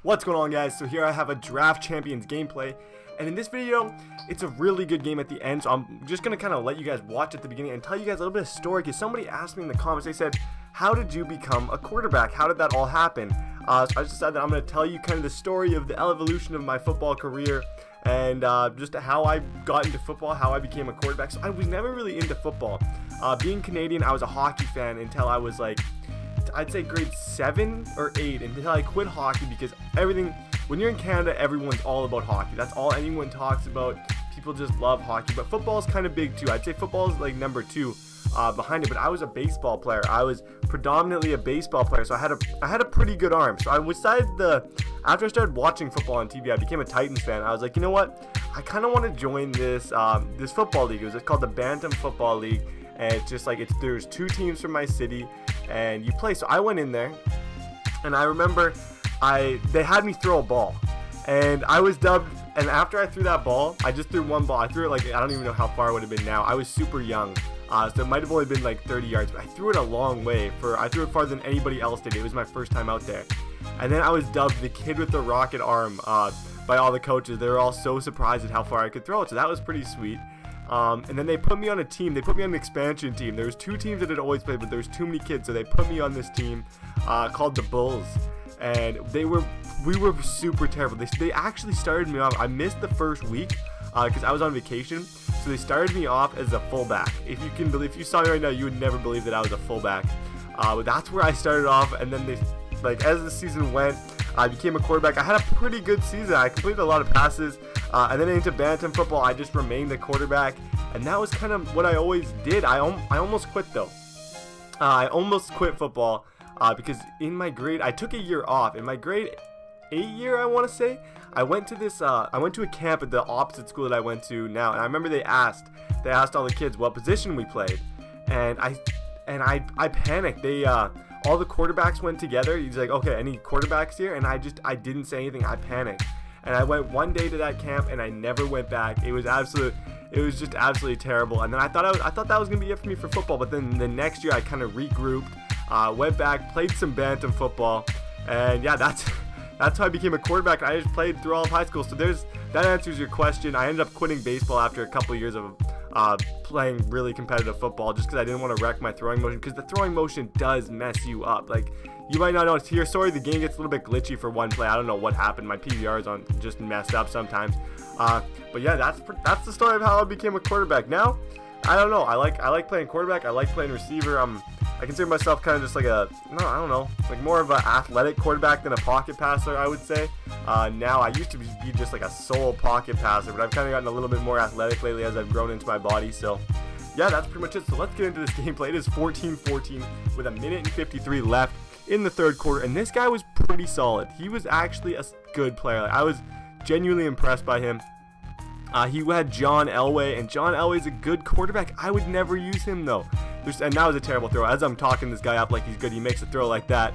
What's going on, guys? So here I have a Draft Champions gameplay, and in this video it's a really good game at the end, so I'm just gonna kind of let you guys watch at the beginning and tell you guys a little bit of story, because somebody asked me in the comments, they said, how did you become a quarterback? How did that all happen? So I just decided that I'm going to tell you kind of the story of the evolution of my football career, and just how I got into football, how I became a quarterback. So I was never really into football. Being Canadian, I was a hockey fan until I was like, I'd say grade 7 or 8, until I quit hockey, because when you're in Canada, everyone's all about hockey. That's all anyone talks about. People just love hockey, but football is kind of big too. I'd say football is like number 2 behind it, but I was a baseball player. I was predominantly a baseball player, so I had a pretty good arm. So I decided after I started watching football on TV, I became a Titans fan. I was like, you know what? I kind of want to join this this football league. It's called the Bantam Football League, and it's just like there's 2 teams from my city, and you play. So I went in there, and I remember they had me throw a ball, and I was dubbed. And after I threw that ball, I just threw one ball. I threw it like, I don't even know how far it would have been now. I was super young. So it might have only been like 30 yards, but I threw it a long way. I threw it farther than anybody else did. It was my first time out there. And then I was dubbed the kid with the rocket arm by all the coaches. They were all so surprised at how far I could throw it. So that was pretty sweet. And then they put me on a team. They put me on an expansion team. There was 2 teams that had always played, but there was too many kids. So they put me on this team called the Bulls. And we were super terrible. They actually started me off. I missed the first week because I was on vacation. So they started me off as a fullback. If you saw me right now, you would never believe that I was a fullback. But that's where I started off, and then as the season went, I became a quarterback. I had a pretty good season. I completed a lot of passes, and then into Bantam football, I just remained a quarterback, and that was kind of what I always did. I almost quit though. I almost quit football because I took a year off. In my grade 8 year, I want to say, I went to a camp at the opposite school that I went to now, and I remember they asked all the kids what position we played, and I panicked. All the quarterbacks went together. He's like, okay, any quarterbacks here? And I didn't say anything. I panicked, and I went one day to that camp, and I never went back. It was just absolutely terrible. And then I thought that was gonna be it for me for football, but then the next year I kind of regrouped, went back, played some Bantam football, and yeah, that's how I became a quarterback. I just played through all of high school. So that answers your question. I ended up quitting baseball after a couple years of playing really competitive football, just because I didn't want to wreck my throwing motion, because the throwing motion does mess you up. Like, you might not know it's here. Sorry, the game gets a little bit glitchy for one play. I don't know what happened. My PVR is just messed up sometimes. But yeah, that's the story of how I became a quarterback. Now, I don't know. I like playing quarterback. I like playing receiver. I consider myself kind of just like like more of an athletic quarterback than a pocket passer, I would say. Now, I used to be just like a sole pocket passer, but I've kind of gotten a little bit more athletic lately as I've grown into my body. So yeah, that's pretty much it. So let's get into this gameplay. It is 14-14 with 1:53 left in the third quarter, and this guy was pretty solid. He was actually a good player. I was genuinely impressed by him. He had John Elway, and John Elway's a good quarterback. I would never use him though. And that was a terrible throw. As I'm talking this guy up like he's good, he makes a throw like that.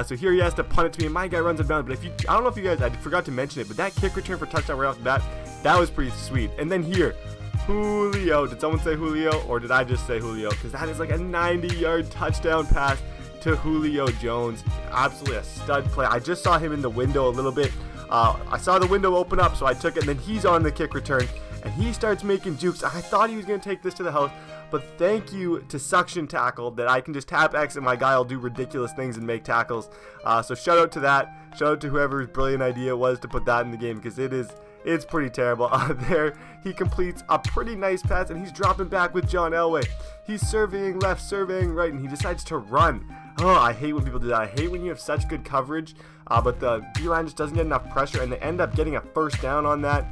So here he has to punt it to me, and my guy runs it down. But I don't know if you guys, I forgot to mention it, but that kick return for touchdown right off the bat, that was pretty sweet. And then here, Julio. Did someone say Julio, or did I just say Julio? Because that is like a 90-yard touchdown pass to Julio Jones. Absolutely a stud play. I just saw him in the window a little bit. I saw the window open up, so I took it, and then he's on the kick return, and he starts making jukes. I thought he was going to take this to the house, but thank you to Suction Tackle that I can just tap X and my guy will do ridiculous things and make tackles. So shout out to that. Shout out to whoever's brilliant idea it was to put that in the game, because it's pretty terrible. There, he completes a pretty nice pass, and he's dropping back with John Elway. He's surveying left, surveying right, and he decides to run. Oh, I hate when people do that. I hate when you have such good coverage, but the D-line just doesn't get enough pressure, and they end up getting a first down on that.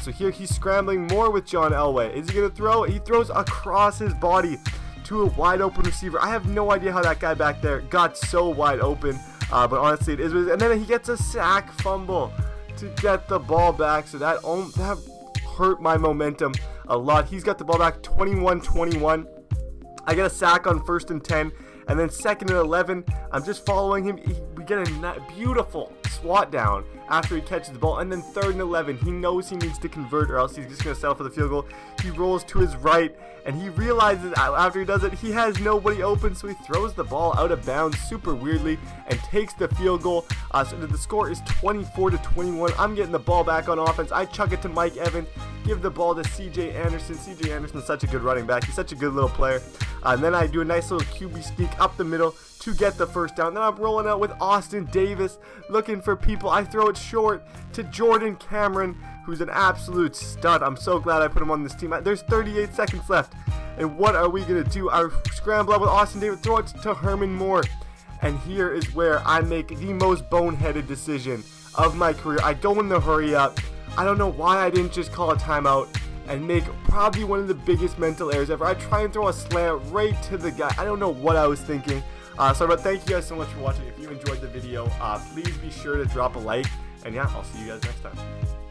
So here he's scrambling more with John Elway. Is he going to throw? He throws across his body to a wide open receiver. I have no idea how that guy back there got so wide open, but honestly it is. And then he gets a sack fumble to get the ball back, so that hurt my momentum a lot. He's got the ball back 21-21. I get a sack on 1st and 10. And then 2nd and 11, I'm just following him. We get a beautiful swat down after he catches the ball, and then 3rd and 11. He knows he needs to convert or else he's just going to settle for the field goal. He rolls to his right, and he realizes after he does it, he has nobody open, so he throws the ball out of bounds super weirdly and takes the field goal. So the score is 24-21. I'm getting the ball back on offense. I chuck it to Mike Evans, give the ball to CJ Anderson. CJ Anderson is such a good running back. He's such a good little player. And then I do a nice little QB sneak up the middle to get the first down. Then I'm rolling out with Austin Davis, looking for people. I throw it short to Jordan Cameron, who's an absolute stud. I'm so glad I put him on this team. There's 38 seconds left. And what are we going to do? I scramble up with Austin Davis, throw it to Herman Moore. And here is where I make the most boneheaded decision of my career. I go in the hurry up. I don't know why I didn't just call a timeout and make probably one of the biggest mental errors ever. I try and throw a slant right to the guy. I don't know what I was thinking. But thank you guys so much for watching. If you enjoyed the video, please be sure to drop a like. And yeah, I'll see you guys next time.